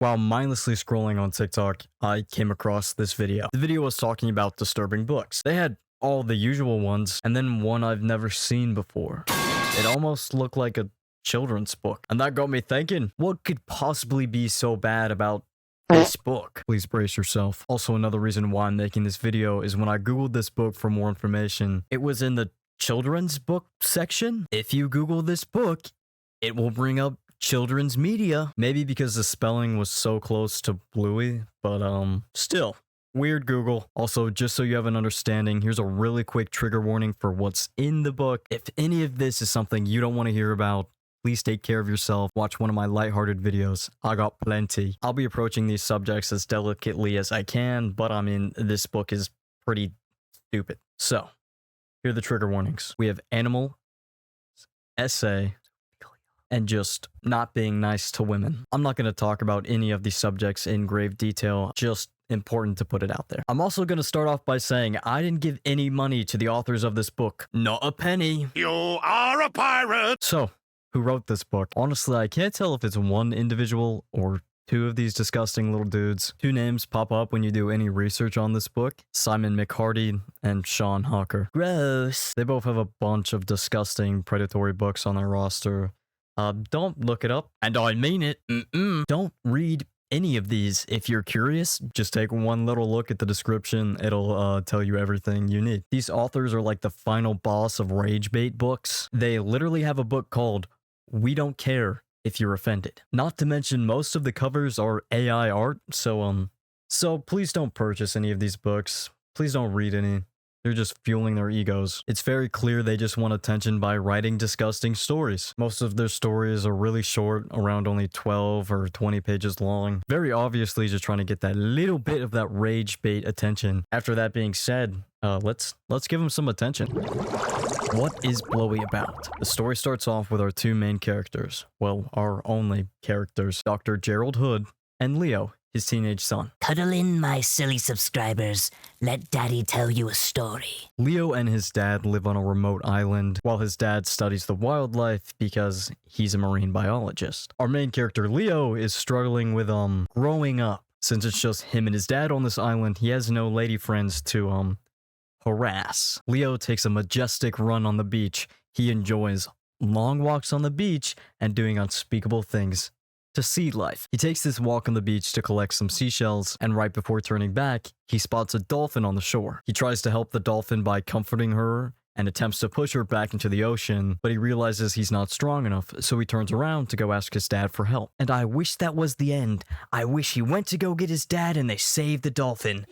While mindlessly scrolling on TikTok, I came across this video. The video was talking about disturbing books. They had all the usual ones, and then one I've never seen before. It almost looked like a children's book. And that got me thinking, what could possibly be so bad about this book? Please brace yourself. Also, another reason why I'm making this video is when I googled this book for more information, it was in the children's book section. If you Google this book, it will bring up children's media. Maybe because the spelling was so close to Blowy, but still. Weird Google. Also, just so you have an understanding, here's a really quick trigger warning for what's in the book. If any of this is something you don't want to hear about, please take care of yourself. Watch one of my lighthearted videos. I got plenty. I'll be approaching these subjects as delicately as I can, but I mean, this book is pretty stupid. So, here are the trigger warnings. We have animal, essay, and just not being nice to women. I'm not going to talk about any of these subjects in grave detail, just important to put it out there. I'm also going to start off by saying I didn't give any money to the authors of this book. Not a penny. You are a pirate! So, who wrote this book? Honestly, I can't tell if it's one individual or two of these disgusting little dudes. Two names pop up when you do any research on this book: Simon McCarty and Sean Hawker. Gross. They both have a bunch of disgusting predatory books on their roster. Don't look it up. And I mean it. Don't read any of these. If you're curious, just take one little look at the description. It'll tell you everything you need. These authors are like the final boss of rage bait books. They literally have a book called We Don't Care If You're Offended. Not to mention most of the covers are AI art, so please don't purchase any of these books. Please don't read any. They're just fueling their egos. It's very clear they just want attention by writing disgusting stories. Most of their stories are really short, around only 12 or 20 pages long. Very obviously just trying to get that little bit of that rage bait attention. After that being said, let's give them some attention. What is Blowy about? The story starts off with our two main characters. Well, our only characters, Dr. Gerald Hood and Leo, his teenage son. Cuddle in, my silly subscribers. Let Daddy tell you a story. Leo and his dad live on a remote island while his dad studies the wildlife because he's a marine biologist. Our main character Leo is struggling with growing up. Since it's just him and his dad on this island, he has no lady friends to harass. Leo takes a majestic run on the beach. He enjoys long walks on the beach and doing unspeakable things to sea life. He takes this walk on the beach to collect some seashells, and right before turning back, he spots a dolphin on the shore. He tries to help the dolphin by comforting her and attempts to push her back into the ocean, but he realizes he's not strong enough, so he turns around to go ask his dad for help. And I wish that was the end. I wish he went to go get his dad and they saved the dolphin.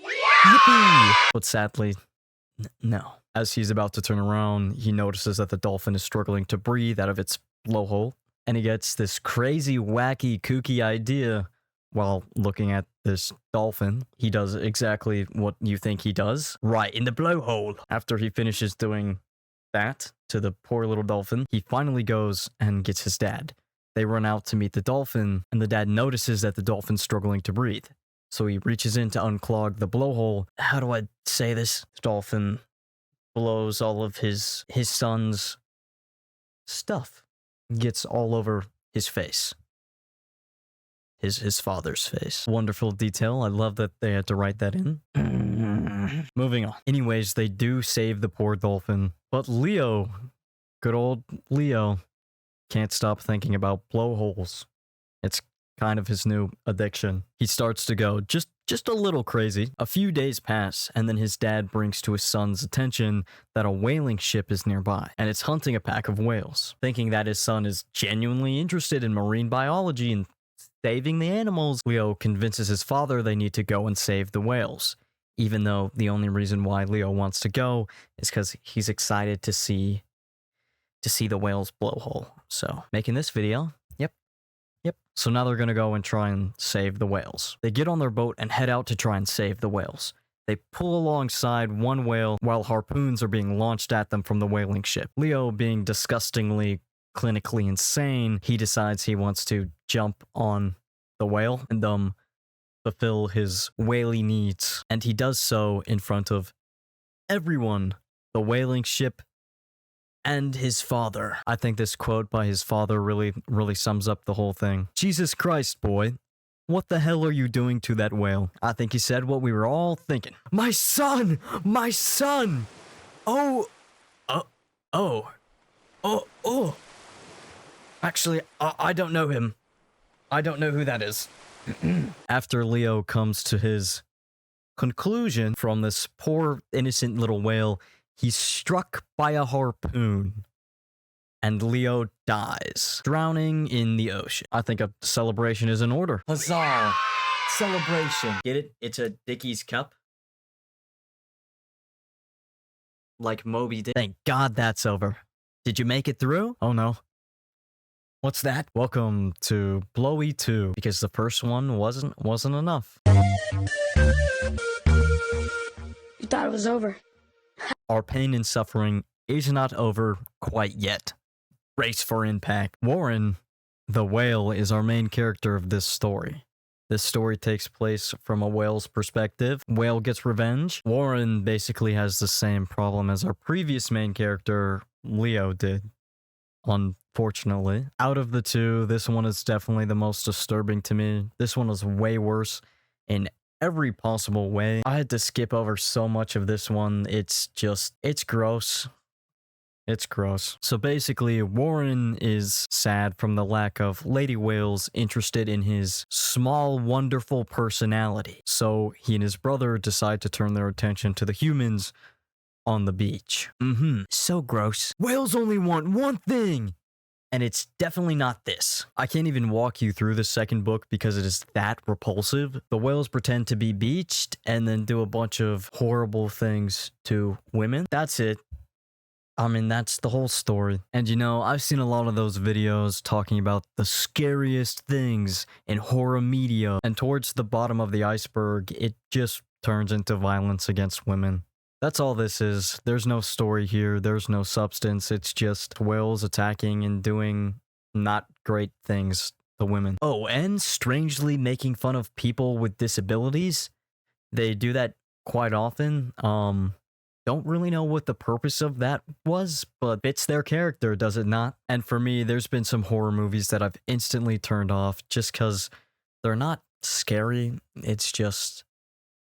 Yippee! But sadly, no. As he's about to turn around, he notices that the dolphin is struggling to breathe out of its blowhole. And he gets this crazy, wacky, kooky idea while looking at this dolphin. He does exactly what you think he does, right in the blowhole. After he finishes doing that to the poor little dolphin, he finally goes and gets his dad. They run out to meet the dolphin, and the dad notices that the dolphin's struggling to breathe. So he reaches in to unclog the blowhole. How do I say this? The dolphin blows all of his son's stuff. Gets all over his face. His father's face. Wonderful detail. I love that they had to write that in. Moving on. Anyways, they do save the poor dolphin. But Leo, good old Leo, can't stop thinking about blowholes. It's kind of his new addiction. He starts to go just a little crazy. A few days pass, and then his dad brings to his son's attention that a whaling ship is nearby, and it's hunting a pack of whales. Thinking that his son is genuinely interested in marine biology and saving the animals, Leo convinces his father they need to go and save the whales, even though the only reason why Leo wants to go is because he's excited to see the whale's blowhole. So, making this video, Yep. So now they're going to go and try and save the whales. They get on their boat and head out to try and save the whales. They pull alongside one whale while harpoons are being launched at them from the whaling ship. Leo, being disgustingly clinically insane, he decides he wants to jump on the whale and fulfill his whaley needs. And he does so in front of everyone. The whaling ship and his father. I think this quote by his father really sums up the whole thing. Jesus Christ, boy. What the hell are you doing to that whale? I think he said what we were all thinking. My son! My son! Oh! Oh. Oh. Actually, I don't know him. I don't know who that is. After Leo comes to his conclusion from this poor, innocent little whale, he's struck by a harpoon. And Leo dies, drowning in the ocean. I think a celebration is in order. Huzzah! Celebration. Get it? It's a Dickie's cup. Like Moby Dick. Thank God that's over. Did you make it through? Oh no. What's that? Welcome to Blowy 2, because the first one wasn't enough. You thought it was over. Our pain and suffering is not over quite yet. Brace for impact. Warren, the whale, is our main character of this story. This story takes place from a whale's perspective. Whale gets revenge. Warren basically has the same problem as our previous main character, Leo, did. Unfortunately. Out of the two, this one is definitely the most disturbing to me. This one is way worse in every possible way. I had to skip over so much of this one. It's gross. It's gross. So basically, Warren is sad from the lack of lady whales interested in his small, wonderful personality. So he and his brother decide to turn their attention to the humans on the beach. So gross. Whales only want one thing! And it's definitely not this. I can't even walk you through the second book because it is that repulsive. The whales pretend to be beached and then do a bunch of horrible things to women. That's it. I mean, that's the whole story. And you know, I've seen a lot of those videos talking about the scariest things in horror media. And towards the bottom of the iceberg, it just turns into violence against women. That's all this is. There's no story here. There's no substance. It's just whales attacking and doing not great things to women. Oh, and strangely making fun of people with disabilities. They do that quite often. Don't really know what the purpose of that was, but fits their character, does it not? And for me, there's been some horror movies that I've instantly turned off just because they're not scary. It's just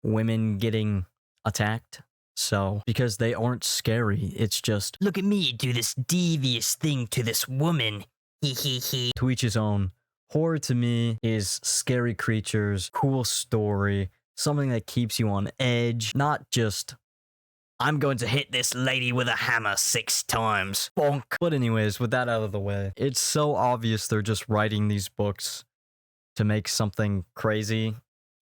women getting attacked. So, because they aren't scary, it's just, Look at me do this devious thing to this woman. Hee hee hee. to each his own. Horror to me is scary creatures, cool story, something that keeps you on edge, not just, I'm going to hit this lady with a hammer 6 times. Bonk. But anyways, with that out of the way, it's so obvious they're just writing these books to make something crazy.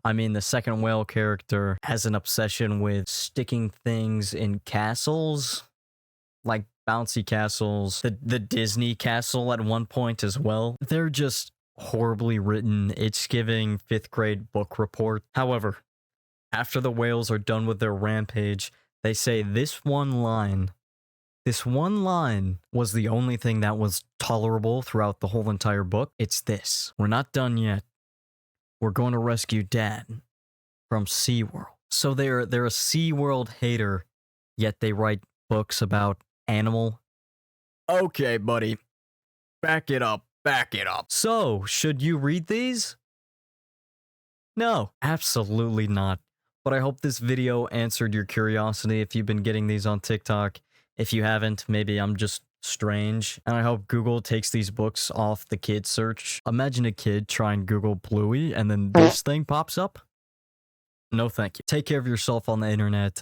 I mean, the second whale character has an obsession with sticking things in castles, like bouncy castles, the Disney castle at one point as well. They're just horribly written. It's giving 5th grade book report. However, after the whales are done with their rampage, they say this one line was the only thing that was tolerable throughout the whole entire book. It's this: we're not done yet. We're going to rescue Dad from SeaWorld. So they're a SeaWorld hater, yet they write books about animal. Okay, buddy. Back it up. So, should you read these? No, absolutely not. But I hope this video answered your curiosity if you've been getting these on TikTok. If you haven't, maybe I'm just strange. And I hope Google takes these books off the kid search. Imagine a kid trying Google Bluey and then this thing pops up. No thank you. Take care of yourself on the internet.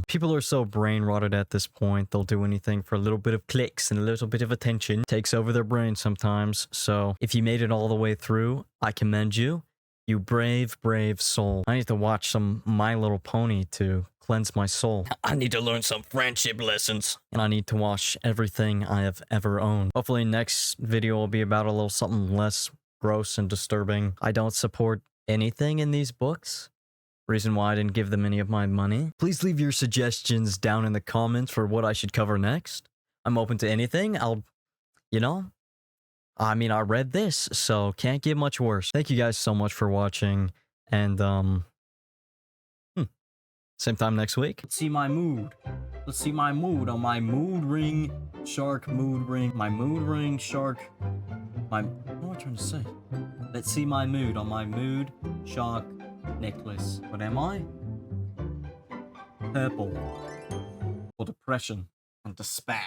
People are so brain rotted at this point, they'll do anything for a little bit of clicks and a little bit of attention. Takes over their brain sometimes. So if you made it all the way through, I commend you. You brave, brave soul. I need to watch some My Little Pony to cleanse my soul. I need to learn some friendship lessons. And I need to watch everything I have ever owned. Hopefully next video will be about a little something less gross and disturbing. I don't support anything in these books. Reason why I didn't give them any of my money. Please leave your suggestions down in the comments for what I should cover next. I'm open to anything. I mean, I read this, so can't get much worse. Thank you guys so much for watching, and Same time next week. Let's see my mood. Let's see my mood on my mood ring, shark mood ring, my mood ring, shark, my, what am I trying to say? Let's see my mood on my mood, shark, necklace. What am I? Purple. For depression and despair.